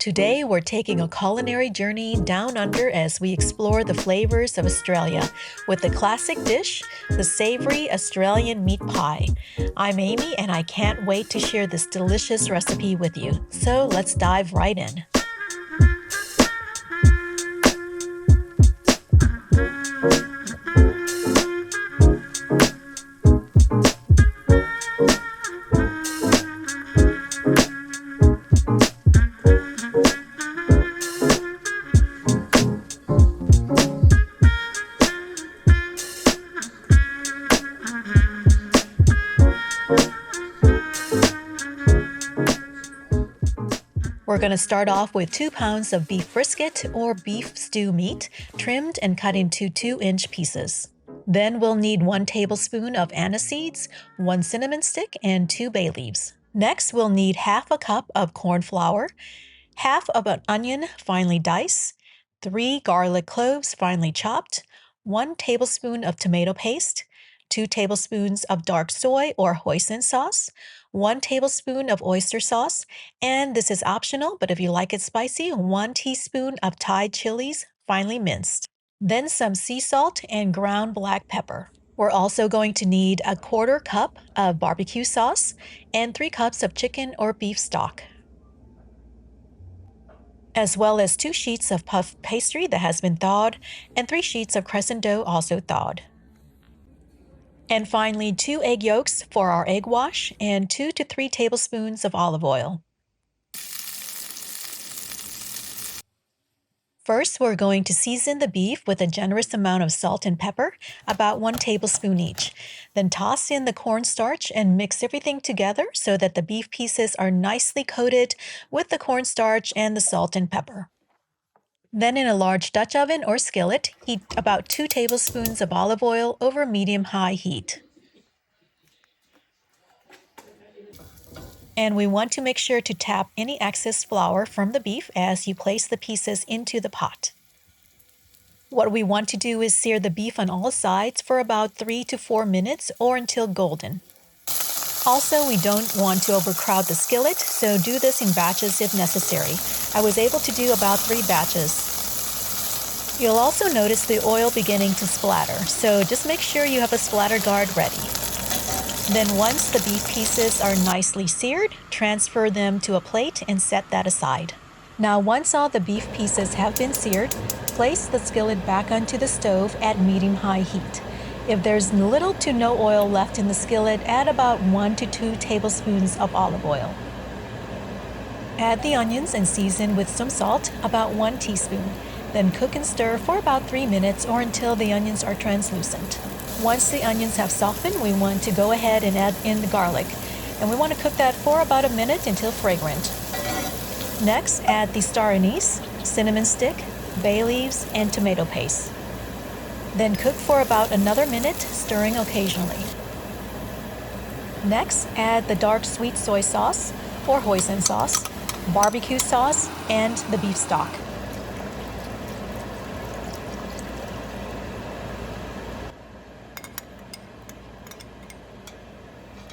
Today, we're taking a culinary journey down under as we explore the flavors of Australia with the classic dish, the savory Australian meat pie. I'm Amy, and I can't wait to share this delicious recipe with you. So let's dive right in. We're going to start off with 2 pounds of beef brisket or beef stew meat, trimmed and cut into 2-inch pieces. Then we'll need 1 tablespoon of anise seeds, 1 cinnamon stick, and 2 bay leaves. Next, we'll need half a cup of corn flour, half of an onion finely diced, 3 garlic cloves finely chopped, 1 tablespoon of tomato paste, 2 tablespoons of dark soy or hoisin sauce, 1 tablespoon of oyster sauce, and this is optional, but if you like it spicy, 1 teaspoon of Thai chilies finely minced. Then some sea salt and ground black pepper. We're also going to need a 1/4 cup of barbecue sauce and 3 cups of chicken or beef stock, as well as 2 sheets of puff pastry that has been thawed and 3 sheets of crescent dough also thawed. And finally, 2 egg yolks for our egg wash and 2 to 3 tablespoons of olive oil. First, we're going to season the beef with a generous amount of salt and pepper, about 1 tablespoon each. Then toss in the cornstarch and mix everything together so that the beef pieces are nicely coated with the cornstarch and the salt and pepper. Then in a large Dutch oven or skillet, heat about 2 tablespoons of olive oil over medium-high heat. And we want to make sure to tap any excess flour from the beef as you place the pieces into the pot. What we want to do is sear the beef on all sides for about 3 to 4 minutes or until golden. Also, we don't want to overcrowd the skillet, so do this in batches if necessary. I was able to do about 3 batches. You'll also notice the oil beginning to splatter, so just make sure you have a splatter guard ready. Then once the beef pieces are nicely seared, transfer them to a plate and set that aside. Now once all the beef pieces have been seared, place the skillet back onto the stove at medium-high heat. If there's little to no oil left in the skillet, add about 1 to 2 tablespoons of olive oil. Add the onions and season with some salt, about 1 teaspoon. Then cook and stir for about 3 minutes or until the onions are translucent. Once the onions have softened, we want to go ahead and add in the garlic. And we want to cook that for about a minute until fragrant. Next, add the star anise, cinnamon stick, bay leaves, and tomato paste. Then cook for about another minute, stirring occasionally. Next, add the dark sweet soy sauce or hoisin sauce, barbecue sauce, and the beef stock.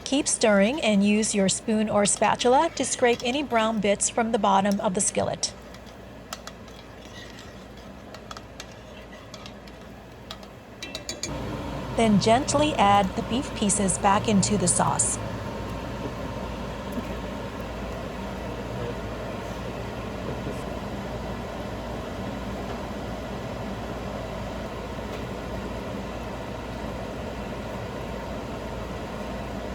Keep stirring and use your spoon or spatula to scrape any brown bits from the bottom of the skillet. Then gently add the beef pieces back into the sauce.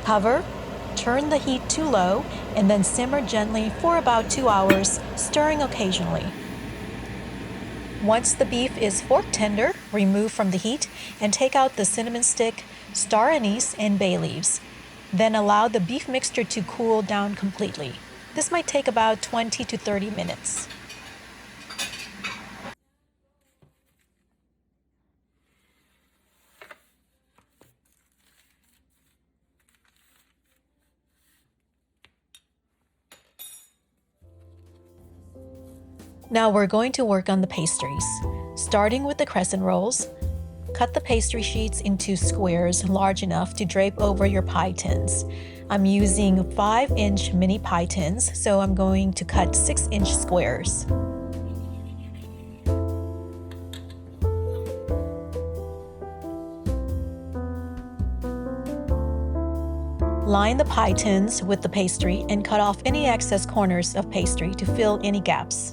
Cover, turn the heat to low, and then simmer gently for about 2 hours, stirring occasionally. Once the beef is fork tender, remove from the heat and take out the cinnamon stick, star anise, and bay leaves. Then allow the beef mixture to cool down completely. This might take about 20 to 30 minutes. Now we're going to work on the pastries. Starting with the crescent rolls, cut the pastry sheets into squares large enough to drape over your pie tins. I'm using 5-inch mini pie tins, so I'm going to cut 6-inch squares. Line the pie tins with the pastry and cut off any excess corners of pastry to fill any gaps.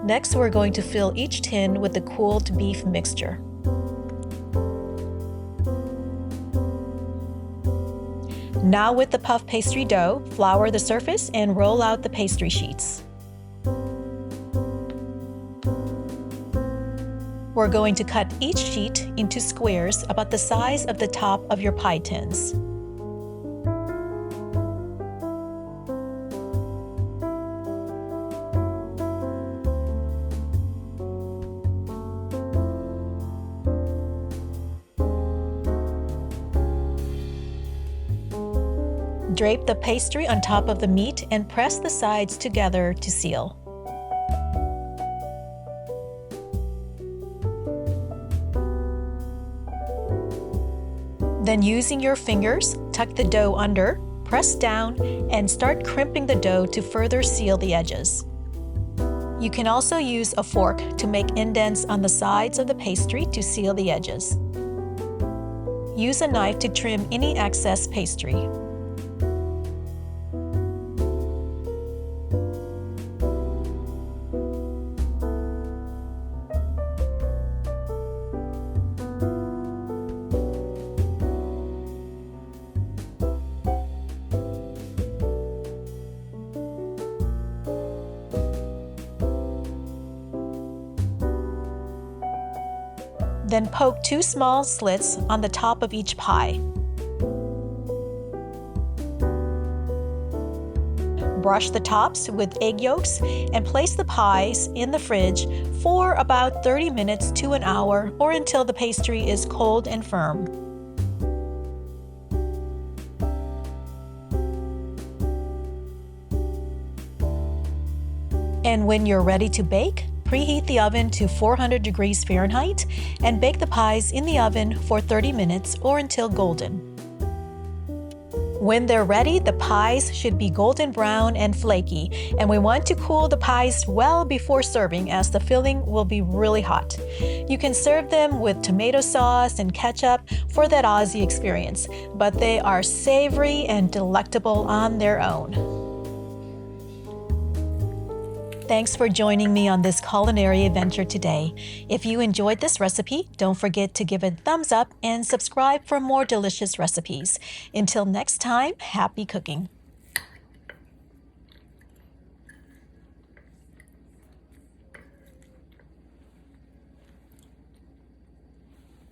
Next, we're going to fill each tin with the cooled beef mixture. Now with the puff pastry dough, flour the surface and roll out the pastry sheets. We're going to cut each sheet into squares about the size of the top of your pie tins. Drape the pastry on top of the meat and press the sides together to seal. Then using your fingers, tuck the dough under, press down, and start crimping the dough to further seal the edges. You can also use a fork to make indents on the sides of the pastry to seal the edges. Use a knife to trim any excess pastry. Then poke 2 small slits on the top of each pie. Brush the tops with egg yolks and place the pies in the fridge for about 30 minutes to an hour or until the pastry is cold and firm. And when you're ready to bake, preheat the oven to 400 degrees Fahrenheit and bake the pies in the oven for 30 minutes or until golden. When they're ready, the pies should be golden brown and flaky, and we want to cool the pies well before serving as the filling will be really hot. You can serve them with tomato sauce and ketchup for that Aussie experience, but they are savory and delectable on their own. Thanks for joining me on this culinary adventure today. If you enjoyed this recipe, don't forget to give it a thumbs up and subscribe for more delicious recipes. Until next time, happy cooking.